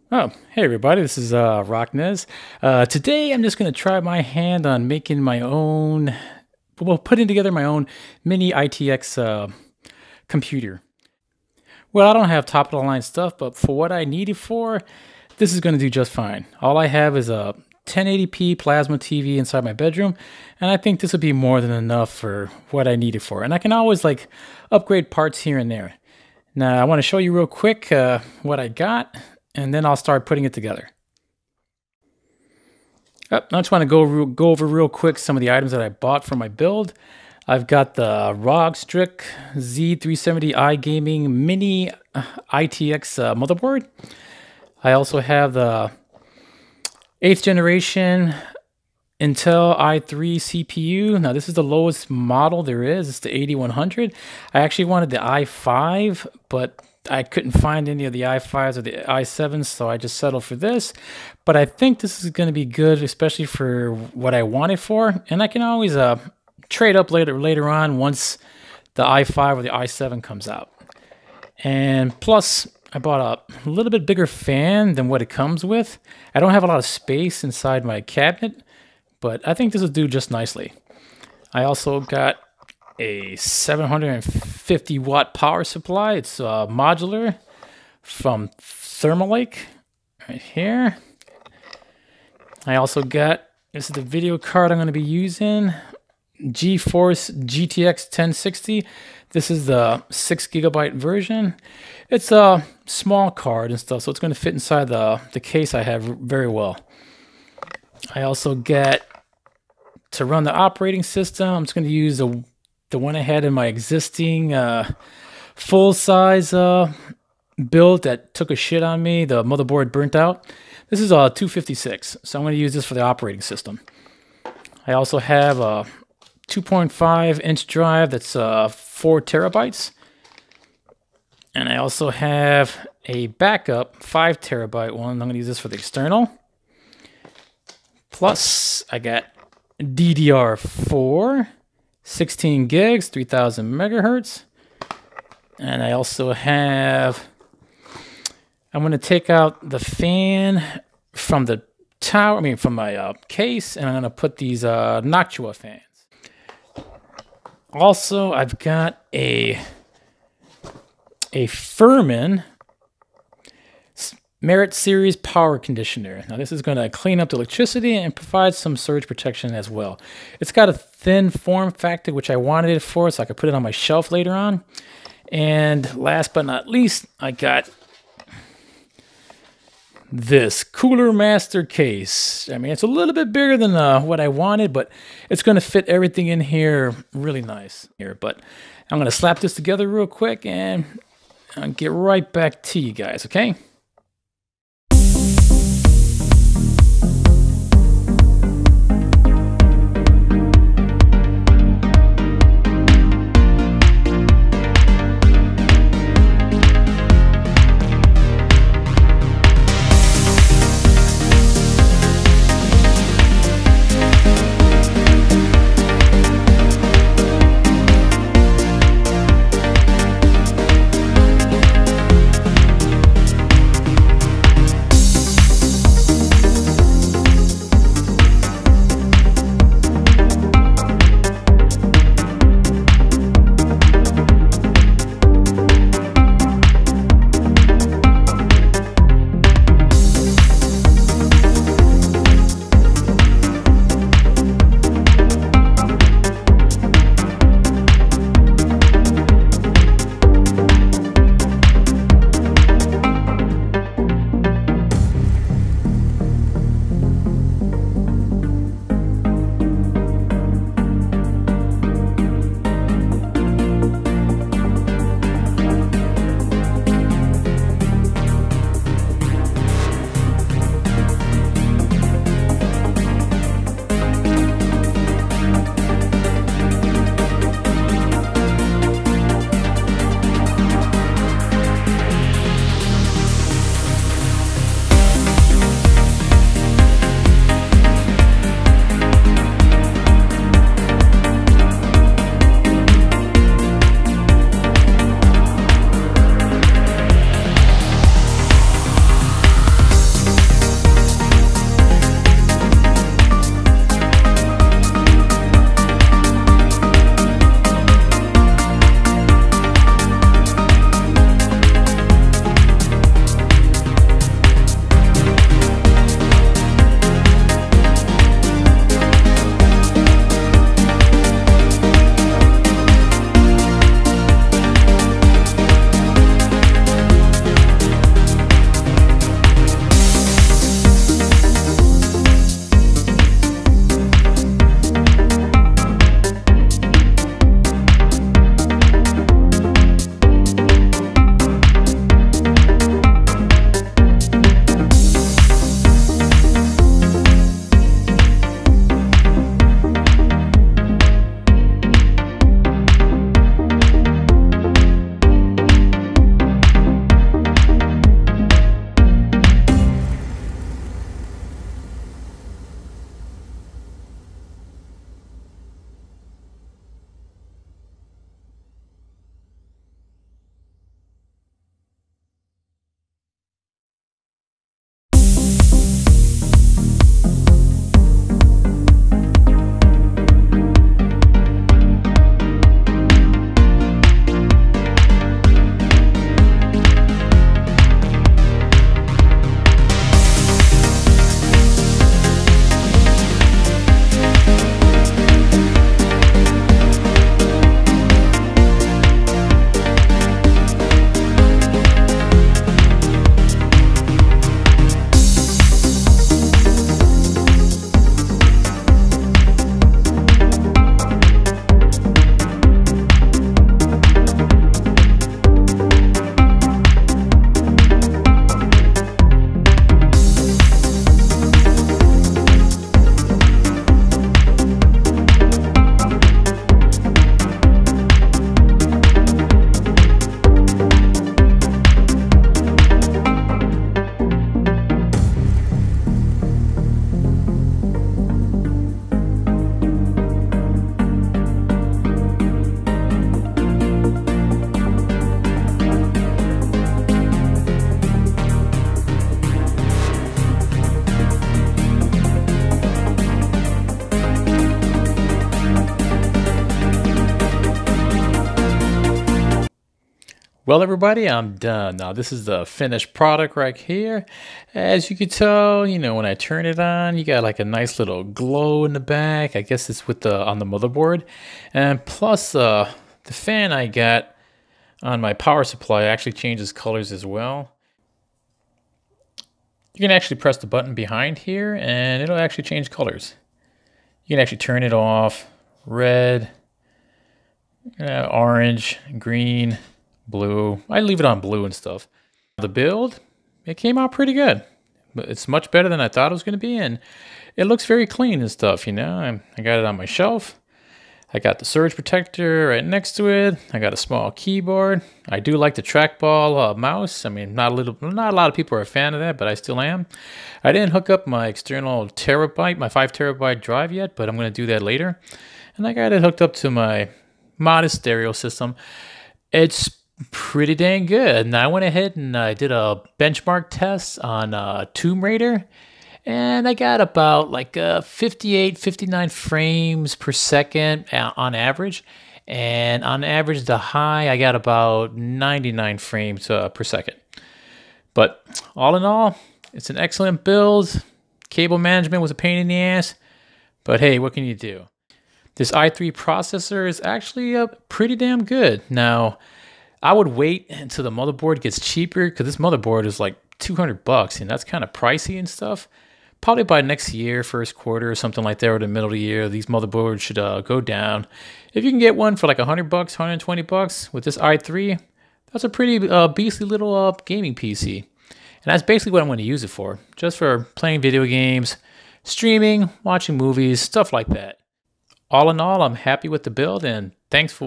Oh, hey everybody, this is Rocknez. Today I'm just going to try my hand on making my own, putting together my own mini ITX computer. Well, I don't have top of the line stuff, but for what I need it for, this is going to do just fine. All I have is a 1080p plasma TV inside my bedroom, and I think this would be more than enough for what I need it for. And I can always like upgrade parts here and there. Now, I want to show you real quick what I got, and then I'll start putting it together. I just want to go over real quick some of the items that I bought for my build. I've got the ROG Strix Z370 iGaming Mini ITX motherboard. I also have the 8th generation Intel i3 CPU. Now this is the lowest model there is. It's the 8100. I actually wanted the i5, but I couldn't find any of the i5s or the i7s, so I just settled for this. But I think this is going to be good, especially for what I want it for. And I can always trade up later on once the i5 or the i7 comes out. And plus, I bought a little bit bigger fan than what it comes with. I don't have a lot of space inside my cabinet, but I think this will do just nicely. I also got a 750 watt power supply. It's modular from Thermaltake right here. I also got, this is the video card I'm going to be using, GeForce GTX 1060. This is the 6GB version. It's a small card and stuff, so it's going to fit inside the case I have very well. I also get, to run the operating system, I'm just going to use the one I had in my existing full-size build that took a shit on me. The motherboard burnt out. This is a 256, so I'm going to use this for the operating system. I also have a 2.5-inch drive that's 4 terabytes. And I also have a backup 5 terabyte one. I'm going to use this for the external. Plus, I got DDR4, 16 gigs, 3000 megahertz. And I also have, I'm going to take out the fan from the tower, from my case, and I'm going to put these Noctua fans. Also, I've got a Furman Merit Series power conditioner. Now this is going to clean up the electricity and provide some surge protection as well. It's got a thin form factor, which I wanted it for, so I could put it on my shelf later on. And last but not least, I got this Cooler Master case. I mean, it's a little bit bigger than what I wanted, but it's going to fit everything in here really nice here. But I'm going to slap this together real quick and I'll get right back to you guys, okay? Well, everybody, I'm done. Now, this is the finished product right here. As you can tell, when I turn it on, you got like a nice little glow in the back. I guess it's with the on the motherboard. And plus, the fan I got on my power supply actually changes colors as well. You can actually press the button behind here, and it'll actually change colors. You can actually turn it off, red, orange, green, blue. I leave it on blue and stuff. The build, it came out pretty good. But it's much better than I thought it was going to be, and it looks very clean and stuff, I got it on my shelf. I got the surge protector right next to it. I got a small keyboard. I do like the trackball mouse. I mean, not a lot of people are a fan of that, but I still am. I didn't hook up my external terabyte, my 5 terabyte drive yet, but I'm going to do that later. And I got it hooked up to my modest stereo system. It's pretty dang good. And I went ahead and I did a benchmark test on Tomb Raider, and I got about like 58, 59 frames per second on average. And on average, the high, I got about 99 frames per second. But all in all, it's an excellent build. Cable management was a pain in the ass, but hey, what can you do? This i3 processor is actually pretty damn good. Now, I would wait until the motherboard gets cheaper, because this motherboard is like $200, and that's kind of pricey and stuff. Probably by next year, first quarter or something like that, or the middle of the year, these motherboards should go down. If you can get one for like $100, $120 with this i3, that's a pretty beastly little gaming PC. And that's basically what I'm going to use it for, just for playing video games, streaming, watching movies, stuff like that. All in all, I'm happy with the build, and thanks for